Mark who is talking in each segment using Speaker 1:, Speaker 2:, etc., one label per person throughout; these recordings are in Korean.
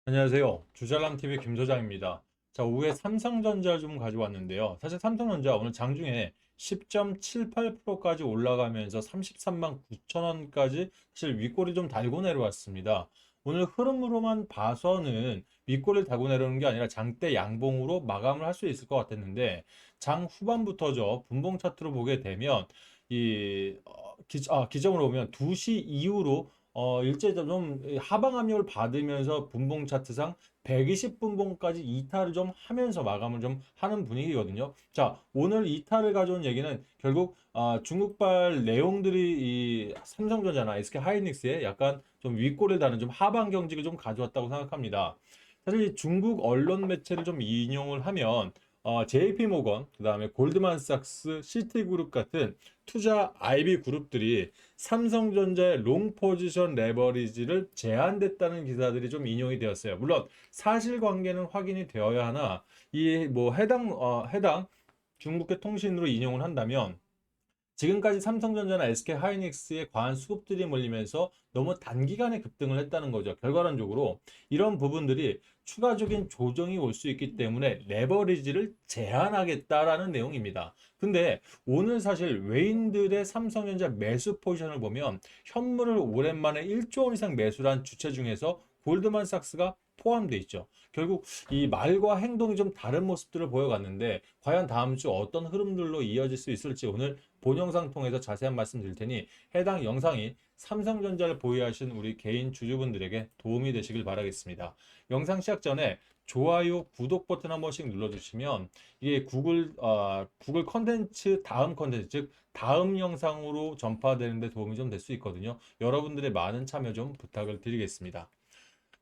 Speaker 1: 안녕하세요. 주잘남TV 김소장입니다. 자, 오후에 삼성전자 좀 가져왔는데요. 사실 삼성전자 오늘 장중에 10.78%까지 올라가면서 33만 9천 원까지 사실 윗골이 좀 달고 내려왔습니다. 오늘 흐름으로만 봐서는 윗골을 달고 내려오는 게 아니라 장대 양봉으로 마감을 할 수 있을 것 같았는데 장 후반부터죠. 분봉 차트로 보게 되면 기점으로 보면 2시 이후로 일제히 좀 하방 압력을 받으면서 분봉 차트상 120분봉까지 이탈을 좀 하면서 마감을 좀 하는 분위기거든요. 자, 오늘 이탈을 가져온 얘기는 결국 중국발 내용들이 이 삼성전자나 SK 하이닉스에 약간 좀 윗골을 다는 좀 하방 경직을 좀 가져왔다고 생각합니다. 사실 이 중국 언론 매체를 좀 인용을 하면 JP 모건, 그다음에 골드만삭스, 시티그룹 같은 투자 IB 그룹들이 삼성전자의 롱 포지션 레버리지를 제한됐다는 기사들이 좀 인용이 되었어요. 물론 사실관계는 확인이 되어야 하나 이 뭐 해당 중국계 통신으로 인용을 한다면 지금까지 삼성전자나 SK 하이닉스의 과한 수급들이 몰리면서 너무 단기간에 급등을 했다는 거죠. 결과론적으로 이런 부분들이 추가적인 조정이 올 수 있기 때문에 레버리지를 제한하겠다라는 내용입니다. 근데 오늘 사실 외인들의 삼성전자 매수 포지션을 보면 현물을 오랜만에 1조 원 이상 매수한 주체 중에서 골드만삭스가 포함되어 있죠. 결국 이 말과 행동이 좀 다른 모습들을 보여갔는데 과연 다음 주 어떤 흐름들로 이어질 수 있을지 오늘 본 영상 통해서 자세한 말씀 드릴 테니 해당 영상이 삼성전자를 보유하신 우리 개인 주주분들에게 도움이 되시길 바라겠습니다. 영상 시작 전에 좋아요, 구독 버튼 한 번씩 눌러주시면 이게 구글 컨텐츠 다음 컨텐츠 즉 다음 영상으로 전파되는데 도움이 좀 될 수 있거든요. 여러분들의 많은 참여 좀 부탁을 드리겠습니다.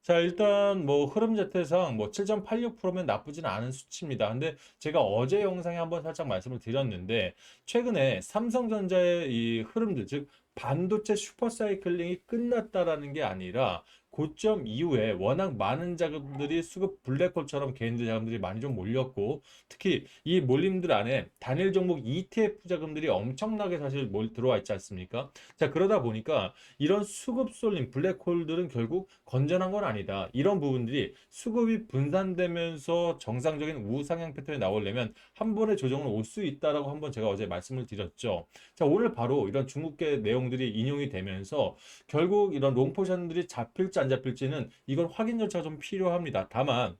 Speaker 1: 자, 일단 뭐 흐름 자체상 뭐 7.86%면 나쁘진 않은 수치입니다. 근데 제가 어제 영상에 한번 살짝 말씀을 드렸는데 최근에 삼성전자의 이 흐름들 즉 반도체 슈퍼사이클링이 끝났다라는 게 아니라 고점 이후에 워낙 많은 자금들이 수급 블랙홀처럼 개인들 자금들이 많이 좀 몰렸고 특히 이 몰림들 안에 단일 종목 ETF 자금들이 엄청나게 사실 들어와 있지 않습니까? 자, 그러다 보니까 이런 수급 쏠림 블랙홀들은 결국 건전한 건 아니다. 이런 부분들이 수급이 분산되면서 정상적인 우상향 패턴이 나오려면 한 번의 조정은 올 수 있다라고 한번 제가 어제 말씀을 드렸죠. 자, 오늘 바로 이런 중국계 내용들이 인용이 되면서 결국 이런 롱포션들이 잡힐지 안 잡힐지는 이건 확인 절차가 좀 필요합니다. 다만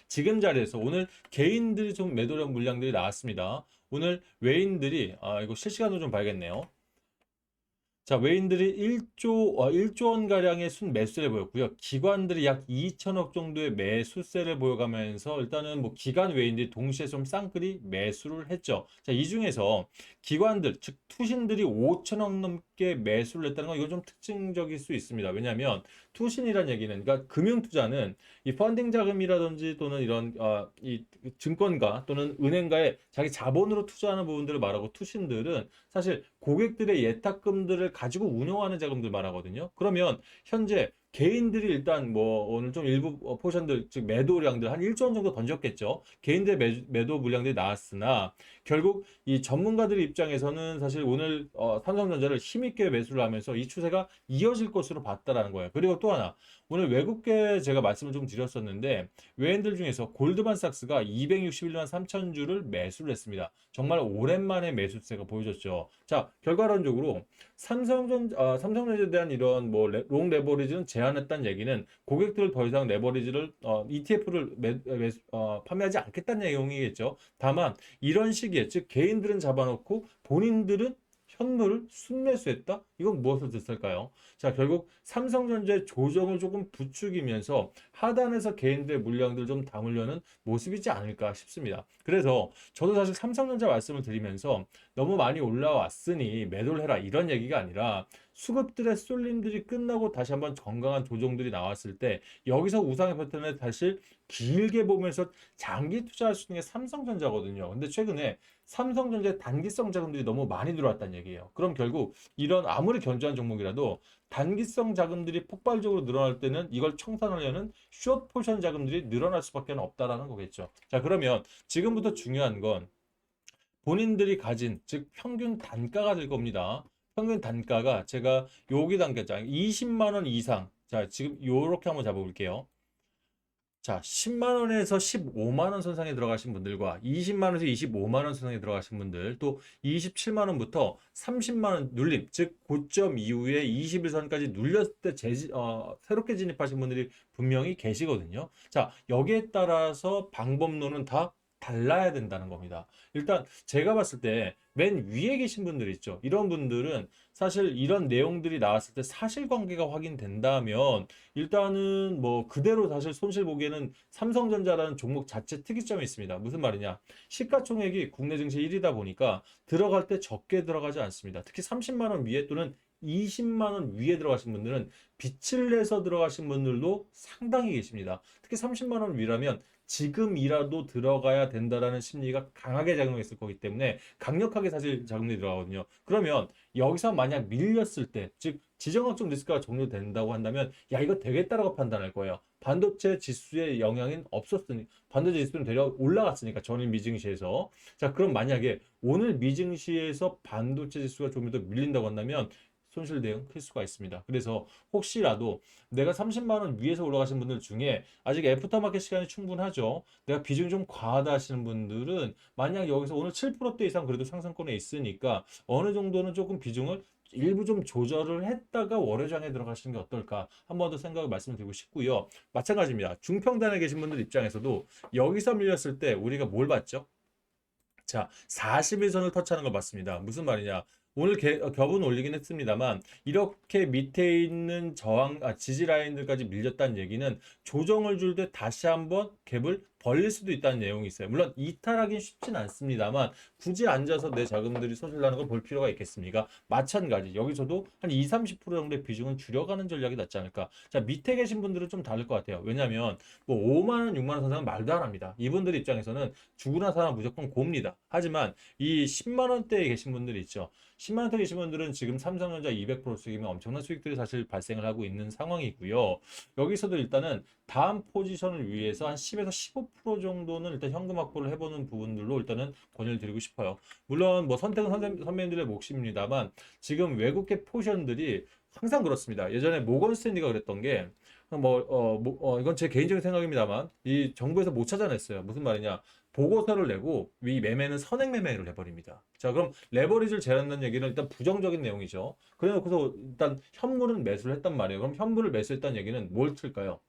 Speaker 1: 지금 자리에서 오늘 개인들이 좀 매도력 물량들이 나왔습니다. 오늘 외인들이 이거 실시간으로 좀 봐야겠네요. 자, 외인들이 1조 원가량의 순 매수세를 보였고요. 기관들이 약 2천억 정도의 매수세를 보여가면서 일단은 뭐 기관 외인들이 동시에 좀 쌍끌이 매수를 했죠. 자, 이 중에서 기관들, 즉 투신들이 5천억 넘게 매수를 했다는 건 이거 좀 특징적일 수 있습니다. 왜냐하면 투신이란 얘기는 그러니까 금융투자는 이 펀딩 자금이라든지 또는 이런 이 증권가 또는 은행가에 자기 자본으로 투자하는 부분들을 말하고 투신들은 사실 고객들의 예탁금들을 가지고 운영하는 자금들 말하거든요. 그러면 현재 개인들이 일단 뭐 오늘 좀 일부 포션들 즉 매도량들 한 1조 원 정도 던졌겠죠. 개인들의 매도 물량들이 나왔으나 결국 이 전문가들 입장에서는 사실 오늘 삼성전자를 힘있게 매수를 하면서 이 추세가 이어질 것으로 봤다라는 거예요. 그리고 또 하나 오늘 외국계 제가 말씀을 좀 드렸었는데 외인들 중에서 골드만삭스가 261만 3천 주를 매수를 했습니다. 정말 오랜만에 매수세가 보여졌죠. 자, 결과론적으로 삼성전자에 대한 이런 뭐 롱 레버리지는 제한했다는 얘기는 고객들을 더 이상 레버리지를 ETF를 판매하지 않겠다는 내용이겠죠. 다만 이런 시기에 즉 개인들은 잡아놓고 본인들은 현물을 순매수했다? 이건 무엇을 뜻할까요? 자, 결국 삼성전자의 조정을 조금 부추기면서 하단에서 개인들의 물량들 좀 담으려는 모습이지 않을까 싶습니다. 그래서 저도 사실 삼성전자 말씀을 드리면서 너무 많이 올라왔으니 매도를 해라 이런 얘기가 아니라 수급들의 쏠림들이 끝나고 다시 한번 건강한 조정들이 나왔을 때 여기서 우상의 패턴을 다시 길게 보면서 장기 투자할 수 있는 게 삼성전자거든요. 근데 최근에 삼성전자의 단기성 자금들이 너무 많이 들어왔다는 얘기예요. 그럼 결국 이런 아무리 견조한 종목이라도 단기성 자금들이 폭발적으로 늘어날 때는 이걸 청산하려는 숏 포션 자금들이 늘어날 수밖에 없다라는 거겠죠. 자, 그러면 지금부터 중요한 건 본인들이 가진 즉 평균 단가가 될 겁니다. 평균 단가가 제가 여기 단계자 20만 원 이상. 자, 지금 요렇게 한번 잡아볼게요. 자, 10만 원에서 15만 원 선상에 들어가신 분들과 20만 원에서 25만 원 선상에 들어가신 분들, 또 27만 원부터 30만 원 눌림, 즉 고점 이후에 21선까지 눌렸을 때 새롭게 진입하신 분들이 분명히 계시거든요. 자, 여기에 따라서 방법론은 다 달라야 된다는 겁니다. 일단 제가 봤을 때 맨 위에 계신 분들 있죠. 이런 분들은 사실 이런 내용들이 나왔을 때 사실관계가 확인된다면 일단은 뭐 그대로 사실 손실 보기에는 삼성전자라는 종목 자체 특이점이 있습니다. 무슨 말이냐? 시가총액이 국내 증시 1위다 보니까 들어갈 때 적게 들어가지 않습니다. 특히 30만 원 위에 또는 20만 원 위에 들어가신 분들은 빚을 내서 들어가신 분들도 상당히 계십니다. 특히 30만 원 위라면 지금이라도 들어가야 된다라는 심리가 강하게 작용했을 거기 때문에 강력하게 사실 작용이 들어가거든요. 그러면 여기서 만약 밀렸을 때, 즉 지정학적 리스크가 종료된다고 한다면 야 이거 되겠다라고 판단할 거예요. 반도체 지수의 영향은 없었으니 반도체 지수는 대략 올라갔으니까 전일 미증시에서 자 그럼 만약에 오늘 미증시에서 반도체 지수가 좀 더 밀린다고 한다면 손실 대응 클 수가 있습니다. 그래서 혹시라도 내가 30만 원 위에서 올라가신 분들 중에 아직 애프터마켓 시간이 충분하죠. 내가 비중이 좀 과하다 하시는 분들은 만약 여기서 오늘 7%대 이상 그래도 상승권에 있으니까 어느 정도는 조금 비중을 일부 좀 조절을 했다가 월요장에 들어가시는 게 어떨까 한 번 더 생각을 말씀드리고 싶고요. 마찬가지입니다. 중평단에 계신 분들 입장에서도 여기서 밀렸을 때 우리가 뭘 봤죠? 자, 41선을 터치하는 걸 봤습니다. 무슨 말이냐? 오늘 겹은 올리긴 했습니다만 이렇게 밑에 있는 지지 라인들까지 밀렸다는 얘기는 조정을 줄 때 다시 한번 갭을 벌릴 수도 있다는 내용이 있어요. 물론 이탈하긴 쉽진 않습니다만 굳이 앉아서 내 자금들이 손실나는 걸 볼 필요가 있겠습니까? 마찬가지 여기서도 한 2, 30% 정도의 비중은 줄여가는 전략이 낫지 않을까. 자, 밑에 계신 분들은 좀 다를 것 같아요. 왜냐하면 뭐 5만 원, 6만 원 선상은 말도 안 합니다. 이분들 입장에서는 죽으나 사나 무조건 곱니다. 하지만 이 10만 원대에 계신 분들이 있죠. 10만 원대 계신 분들은 지금 삼성전자 200% 수익이면 엄청난 수익들이 사실 발생을 하고 있는 상황이고요. 여기서도 일단은 다음 포지션을 위해서 한 10에서 15% 정도는 일단 현금 확보를 해보는 부분들로 일단은 권유를 드리고 싶어요. 물론 뭐 선택은 선배님들의 몫입니다만 지금 외국계 포지션들이 항상 그렇습니다. 예전에 모건 스탠리가 그랬던 게 이건 제 개인적인 생각입니다만 이 정부에서 못 찾아냈어요. 무슨 말이냐? 보고서를 내고 이 매매는 선행 매매를 해버립니다. 자, 그럼 레버리지를 제한한다는 얘기는 일단 부정적인 내용이죠. 그래놓고서 일단 현물은 매수를 했단 말이에요. 그럼 현물을 매수했다는 얘기는 뭘 틀까요?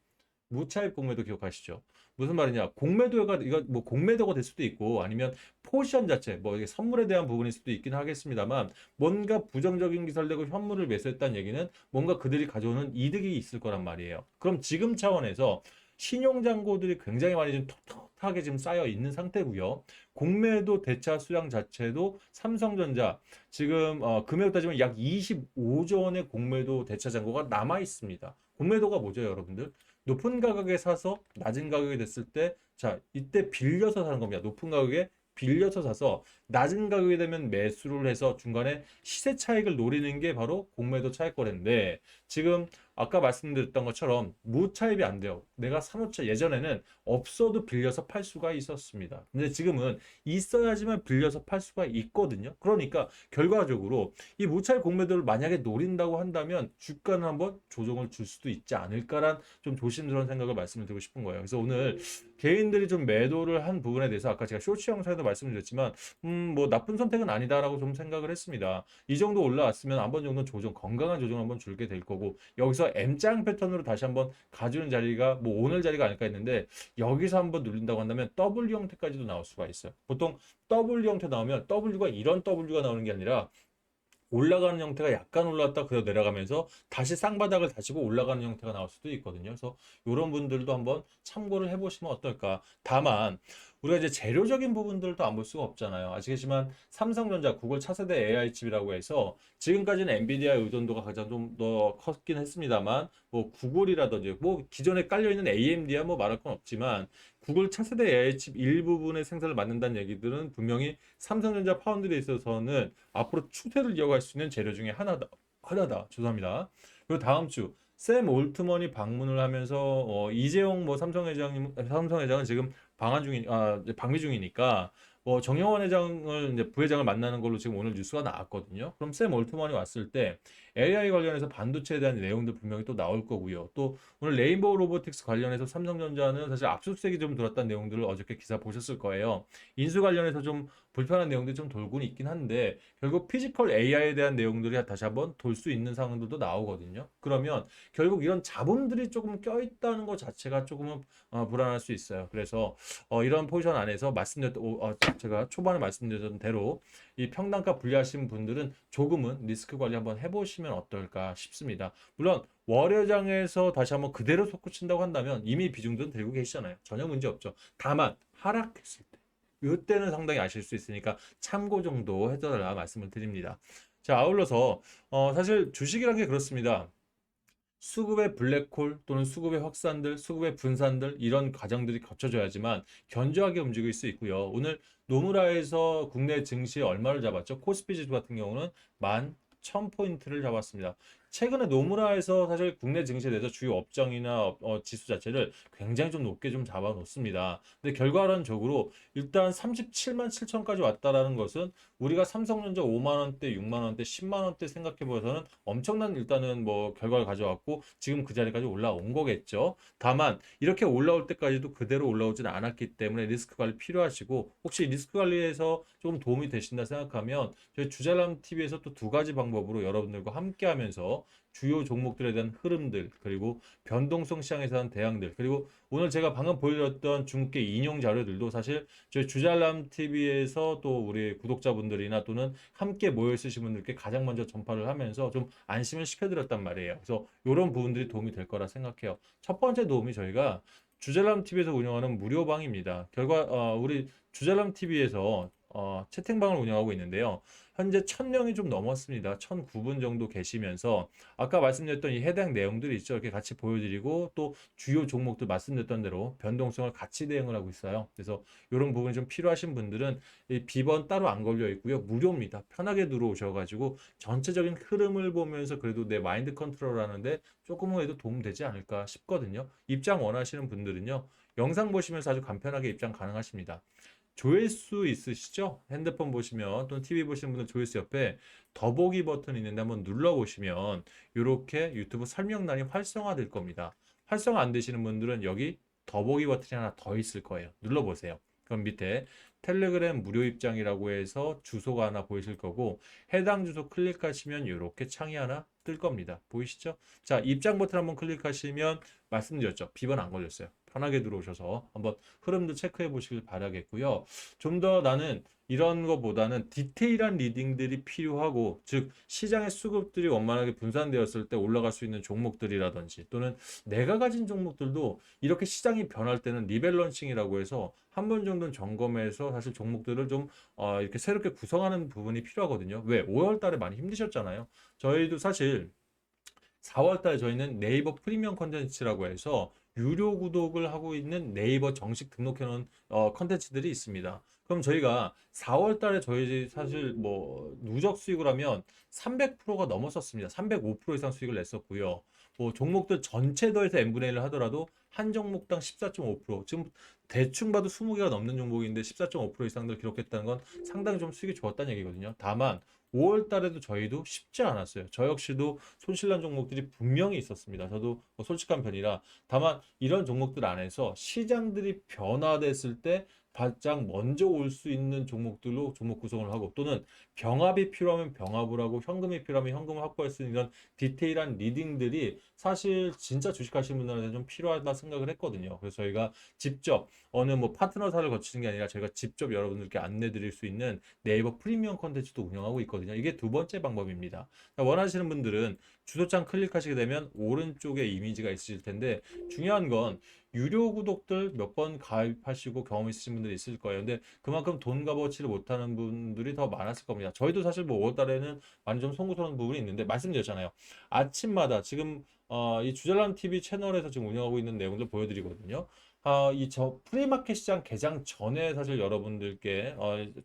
Speaker 1: 무차입 공매도 기억하시죠? 무슨 말이냐? 공매도가 이거 뭐 공매도가 될 수도 있고 아니면 포지션 자체 뭐 이게 선물에 대한 부분일 수도 있긴 하겠습니다만 뭔가 부정적인 기사를 내고 현물을 매수했다는 얘기는 뭔가 그들이 가져오는 이득이 있을 거란 말이에요. 그럼 지금 차원에서 신용 잔고들이 굉장히 많이 좀 톡톡하게 지금 쌓여 있는 상태고요. 공매도 대차 수량 자체도 삼성전자 지금 금액 따지면 약 25조 원의 공매도 대차 잔고가 남아 있습니다. 공매도가 뭐죠, 여러분들? 높은 가격에 사서 낮은 가격이 됐을 때, 자, 이때 빌려서 사는 겁니다. 높은 가격에 빌려서 사서 낮은 가격이 되면 매수를 해서 중간에 시세 차익을 노리는 게 바로 공매도 차익 거래인데 지금 아까 말씀드렸던 것처럼 무차입이 안 돼요. 내가 사놓자 예전에는 없어도 빌려서 팔 수가 있었습니다. 근데 지금은 있어야지만 빌려서 팔 수가 있거든요. 그러니까 결과적으로 이 무차입 공매도를 만약에 노린다고 한다면 주가는 한번 조정을 줄 수도 있지 않을까란 좀 조심스러운 생각을 말씀을 드리고 싶은 거예요. 그래서 오늘 개인들이 좀 매도를 한 부분에 대해서 아까 제가 쇼츠 영상에도 말씀드렸지만 뭐 나쁜 선택은 아니다라고 좀 생각을 했습니다. 이 정도 올라왔으면 한 번 정도 조정, 건강한 조정 한번 줄게 될 거고 여기서 M장 패턴으로 다시 한번 가주는 자리가 뭐 오늘 자리가 아닐까 했는데 여기서 한번 눌린다고 한다면 W 형태까지도 나올 수가 있어요. 보통 W 형태 나오면 W가 이런 W가 나오는 게 아니라 올라가는 형태가 약간 올라왔다 그대로 내려가면서 다시 쌍바닥을 다시고 올라가는 형태가 나올 수도 있거든요. 그래서 이런 분들도 한번 참고를 해보시면 어떨까. 다만 우리가 이제 재료적인 부분들도 안 볼 수가 없잖아요. 아시겠지만 삼성전자, 구글 차세대 AI 칩이라고 해서 지금까지는 엔비디아의 의존도가 가장 좀 더 컸긴 했습니다만 뭐 구글이라든지 뭐 기존에 깔려 있는 AMD야 뭐 말할 건 없지만 구글 차세대 AI 칩 일부분의 생산을 맡는다는 얘기들은 분명히 삼성전자 파운드리에 있어서는 앞으로 추세를 이어갈 수 있는 재료 중에 하나다. 죄송합니다. 그리고 다음 주 샘 올트먼이 방문을 하면서 이재용 뭐 삼성 회장은 지금 이제 방미 중이니까 정영원 회장을 이제 부회장을 만나는 걸로 지금 오늘 뉴스가 나왔거든요. 그럼 샘 올트먼이 왔을 때 AI 관련해서 반도체에 대한 내용도 분명히 또 나올 거고요. 또 오늘 레인보우 로보틱스 관련해서 삼성전자는 사실 압수수색이 좀 들었다는 내용들을 어저께 기사 보셨을 거예요. 인수 관련해서 좀 불편한 내용들이 좀 돌고는 있긴 한데 결국 피지컬 AI에 대한 내용들이 다시 한번 돌 수 있는 상황들도 나오거든요. 그러면 결국 이런 자본들이 조금 껴있다는 것 자체가 조금은 불안할 수 있어요. 그래서 이런 포지션 안에서 제가 초반에 말씀드렸던 대로 이 평단가 분리하신 분들은 조금은 리스크 관리 한번 해보시면 어떨까 싶습니다. 물론 월요장에서 다시 한번 그대로 솟구친다고 한다면 이미 비중들은 들고 계시잖아요. 전혀 문제 없죠. 다만 하락했을 때 이때는 상당히 아실 수 있으니까 참고 정도 해달라 말씀을 드립니다. 자, 아울러서 사실 주식이란 게 그렇습니다. 수급의 블랙홀 또는 수급의 확산들, 수급의 분산들 이런 과정들이 거쳐져야지만 견조하게 움직일 수 있고요. 오늘 노무라에서 국내 증시 얼마를 잡았죠? 코스피 지수 같은 경우는 11,000포인트를 잡았습니다. 최근에 노무라에서 사실 국내 증시에 대해서 주요 업종이나 지수 자체를 굉장히 좀 높게 좀 잡아놓습니다. 근데 결과론적으로 일단 37만 7천까지 왔다라는 것은 우리가 삼성전자 5만 원대, 6만 원대, 10만 원대 생각해 보서는 엄청난 일단은 뭐 결과를 가져왔고 지금 그 자리까지 올라온 거겠죠. 다만 이렇게 올라올 때까지도 그대로 올라오지는 않았기 때문에 리스크 관리 필요하시고 혹시 리스크 관리에서 조금 도움이 되신다 생각하면 저희 주잘남 TV에서 또 두 가지 방법으로 여러분들과 함께 하면서 주요 종목들에 대한 흐름들 그리고 변동성 시장에 대한 대응들 그리고 오늘 제가 방금 보여드렸던 중국계 인용 자료들도 사실 저희 주잘남 TV에서 또 우리 구독자분들이나 또는 함께 모여 있으신 분들께 가장 먼저 전파를 하면서 좀 안심을 시켜드렸단 말이에요. 그래서 이런 부분들이 도움이 될 거라 생각해요. 첫 번째 도움이 저희가 주잘남 TV에서 운영하는 무료방입니다. 우리 주잘남 TV에서 채팅방을 운영하고 있는데요. 현재 1000명이 좀 넘었습니다. 1009분 정도 계시면서 아까 말씀드렸던 이 해당 내용들이 있죠. 이렇게 같이 보여드리고 또 주요 종목들 말씀드렸던 대로 변동성을 같이 대응을 하고 있어요. 그래서 이런 부분이 좀 필요하신 분들은 이 비번 따로 안 걸려 있고요. 무료입니다. 편하게 들어오셔가지고 전체적인 흐름을 보면서 그래도 내 마인드 컨트롤 하는데 조금은 해도 도움되지 않을까 싶거든요. 입장 원하시는 분들은요. 영상 보시면서 아주 간편하게 입장 가능하십니다. 조회수 있으시죠? 핸드폰 보시면 또는 TV 보시는 분들 조회수 옆에 더보기 버튼이 있는데 한번 눌러보시면 이렇게 유튜브 설명란이 활성화될 겁니다. 활성화 안 되시는 분들은 여기 더보기 버튼이 하나 더 있을 거예요. 눌러보세요. 그럼 밑에 텔레그램 무료 입장이라고 해서 주소가 하나 보이실 거고 해당 주소 클릭하시면 이렇게 창이 하나 뜰 겁니다. 보이시죠? 자, 입장 버튼 한번 클릭하시면 말씀드렸죠. 비번 안 걸렸어요. 편하게 들어오셔서 한번 흐름도 체크해 보시길 바라겠고요. 좀 더 나는 이런 거보다는 디테일한 리딩들이 필요하고 즉 시장의 수급들이 원만하게 분산되었을 때 올라갈 수 있는 종목들이라든지 또는 내가 가진 종목들도 이렇게 시장이 변할 때는 리밸런싱이라고 해서 한 번 정도는 점검해서 사실 종목들을 좀 이렇게 새롭게 구성하는 부분이 필요하거든요. 왜? 5월 달에 많이 힘드셨잖아요. 저희도 사실 4월 달에 저희는 네이버 프리미엄 컨텐츠라고 해서 유료 구독을 하고 있는 네이버 정식 등록해 놓은 컨텐츠들이 있습니다. 그럼 저희가 4월 달에 저희 사실 뭐 누적 수익을 하면 300%가 넘었었습니다. 305% 이상 수익을 냈었고요. 뭐 종목들 전체 더해서 n분의 1을 하더라도 한 종목당 14.5% 지금 대충 봐도 20개가 넘는 종목인데 14.5% 이상들 기록했다는 건 상당히 좀 수익이 좋았다는 얘기거든요. 다만 5월 달에도 저희도 쉽지 않았어요. 저 역시도 손실난 종목들이 분명히 있었습니다. 저도 뭐 솔직한 편이라. 다만 이런 종목들 안에서 시장들이 변화됐을 때 바짝 먼저 올 수 있는 종목들로 종목 구성을 하고 또는 병합이 필요하면 병합을 하고 현금이 필요하면 현금을 확보할 수 있는 이런 디테일한 리딩들이 사실 진짜 주식하시는 분들한테 좀 필요하다 생각을 했거든요. 그래서 저희가 직접 어느 뭐 파트너사를 거치는 게 아니라 저희가 직접 여러분들께 안내 드릴 수 있는 네이버 프리미엄 컨텐츠도 운영하고 있거든요. 이게 두 번째 방법입니다. 원하시는 분들은 주소창 클릭하시게 되면 오른쪽에 이미지가 있으실 텐데 중요한 건 유료 구독들 몇 번 가입하시고 경험 있으신 분들이 있을 거예요. 근데 그만큼 돈 값어치를 못하는 분들이 더 많았을 겁니다. 저희도 사실 뭐 5월달에는 많이 좀 송구스러운 부분이 있는데 말씀드렸잖아요. 아침마다 지금 이 주잘남 TV 채널에서 지금 운영하고 있는 내용들 보여드리거든요. 이 프리마켓 시장 개장 전에 사실 여러분들께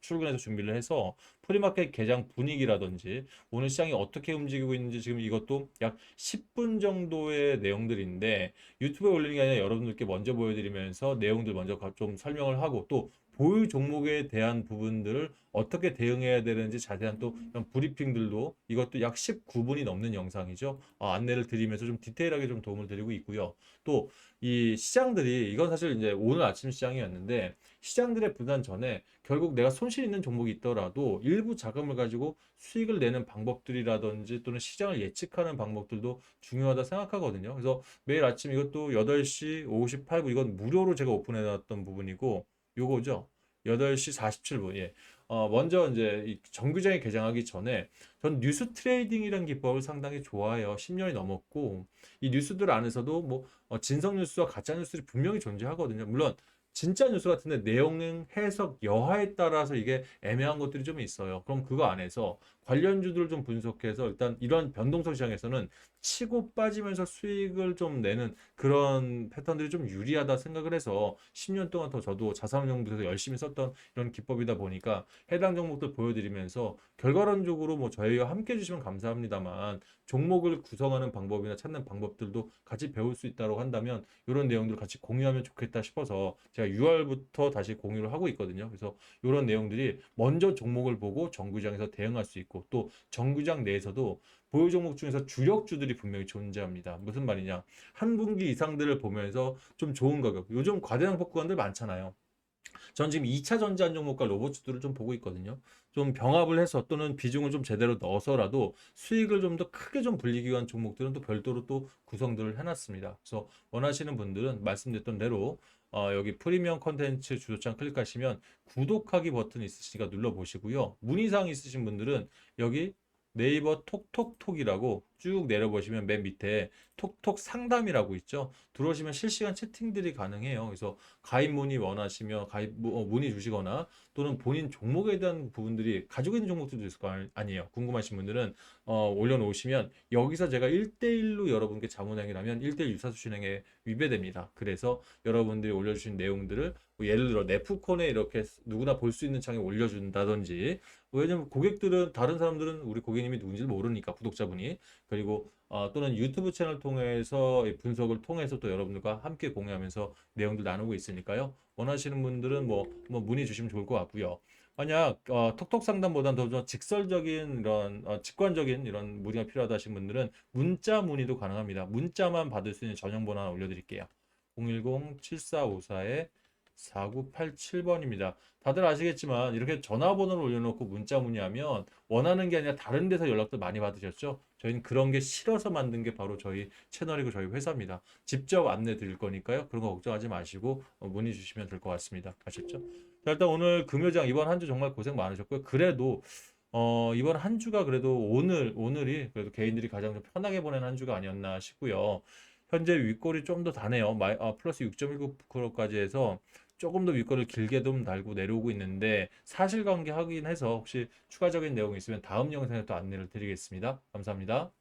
Speaker 1: 출근해서 준비를 해서 프리마켓 개장 분위기라든지 오늘 시장이 어떻게 움직이고 있는지 지금 이것도 약 10분 정도의 내용들인데 유튜브에 올리는 게 아니라 여러분들께 먼저 보여드리면서 내용들 먼저 좀 설명을 하고 또 보유 종목에 대한 부분들을 어떻게 대응해야 되는지 자세한 또 이런 브리핑들도 이것도 약 19분이 넘는 영상이죠. 안내를 드리면서 좀 디테일하게 좀 도움을 드리고 있고요. 또 이 시장들이 이건 사실 이제 오늘 아침 시장이었는데 시장들의 분산 전에 결국 내가 손실 있는 종목이 있더라도 일부 자금을 가지고 수익을 내는 방법들이라든지 또는 시장을 예측하는 방법들도 중요하다 생각하거든요. 그래서 매일 아침 이것도 8시 58분 이건 무료로 제가 오픈해 놨던 부분이고 요거죠. 8시 47분. 예. 먼저 이제 이 정규장이 개장하기 전에 전 뉴스 트레이딩이라는 기법을 상당히 좋아해요. 10년이 넘었고 이 뉴스들 안에서도 뭐 진성 뉴스와 가짜 뉴스들이 분명히 존재하거든요. 물론 진짜 뉴스 같은데 내용 해석 여하에 따라서 이게 애매한 것들이 좀 있어요. 그럼 그거 안에서 관련주들을 좀 분석해서 일단 이런 변동성 시장에서는 치고 빠지면서 수익을 좀 내는 그런 패턴들이 좀 유리하다 생각을 해서 10년 동안 더 저도 자산운용부에서 열심히 썼던 이런 기법이다 보니까 해당 종목들 보여드리면서 결과론적으로 뭐 저희와 함께 해주시면 감사합니다만 종목을 구성하는 방법이나 찾는 방법들도 같이 배울 수 있다고 한다면 이런 내용들 같이 공유하면 좋겠다 싶어서 제가 6월부터 다시 공유를 하고 있거든요. 그래서 이런 내용들이 먼저 종목을 보고 정규장에서 대응할 수 있고 또 정규장 내에서도 보유 종목 중에서 주력주들이 분명히 존재합니다. 무슨 말이냐? 한 분기 이상들을 보면서 좀 좋은 가격. 요즘 과대량폭 구간들 많잖아요. 전 지금 2차 전지한 종목과 로봇주들을 좀 보고 있거든요. 좀 병합을 해서 또는 비중을 좀 제대로 넣어서라도 수익을 좀 더 크게 좀 불리기 위한 종목들은 또 별도로 또 구성들을 해놨습니다. 그래서 원하시는 분들은 말씀드렸던 대로 여기 프리미엄 컨텐츠 주소창 클릭하시면 구독하기 버튼 있으시니까 눌러보시고요. 문의사항 있으신 분들은 여기 네이버 톡톡톡이라고 쭉 내려보시면 맨 밑에 톡톡 상담이라고 있죠. 들어오시면 실시간 채팅들이 가능해요. 그래서 가입 문의 원하시면 문의 주시거나 또는 본인 종목에 대한 부분들이 가지고 있는 종목들도 있을 거 아니에요. 궁금하신 분들은 올려놓으시면 여기서 제가 1대1로 여러분께 자문행위를 하면 1대1 유사수 실행에 위배됩니다. 그래서 여러분들이 올려주신 내용들을 뭐 예를 들어 네프콘에 이렇게 누구나 볼 수 있는 창에 올려준다든지 왜냐면 고객들은 다른 사람들은 우리 고객님이 누군지를 모르니까 구독자분이 그리고 또는 유튜브 채널 통해서 이 분석을 통해서 또 여러분들과 함께 공유하면서 내용들 나누고 있으니까요. 원하시는 분들은 뭐 문의 주시면 좋을 것 같고요. 만약 톡톡 상담보다는 더 직설적인 이런 직관적인 이런 문의가 필요하다 하신 분들은 문자 문의도 가능합니다. 문자만 받을 수 있는 전용 번호 하나 올려드릴게요. 010-7454에 4987번입니다. 다들 아시겠지만 이렇게 전화번호를 올려놓고 문자 문의하면 원하는 게 아니라 다른 데서 연락도 많이 받으셨죠? 저희는 그런 게 싫어서 만든 게 바로 저희 채널이고 저희 회사입니다. 직접 안내 드릴 거니까요. 그런 거 걱정하지 마시고 문의 주시면 될 것 같습니다. 아셨죠? 자, 일단 오늘 금요장 이번 한 주 정말 고생 많으셨고요. 그래도 이번 한 주가 그래도 오늘이 그래도 개인들이 가장 좀 편하게 보낸 한 주가 아니었나 싶고요. 현재 윗골이 좀 더 다네요. 플러스 6.19%까지 해서 조금 더 윗골을 길게 좀 달고 내려오고 있는데 사실관계 확인해서 혹시 추가적인 내용이 있으면 다음 영상에 또 안내를 드리겠습니다. 감사합니다.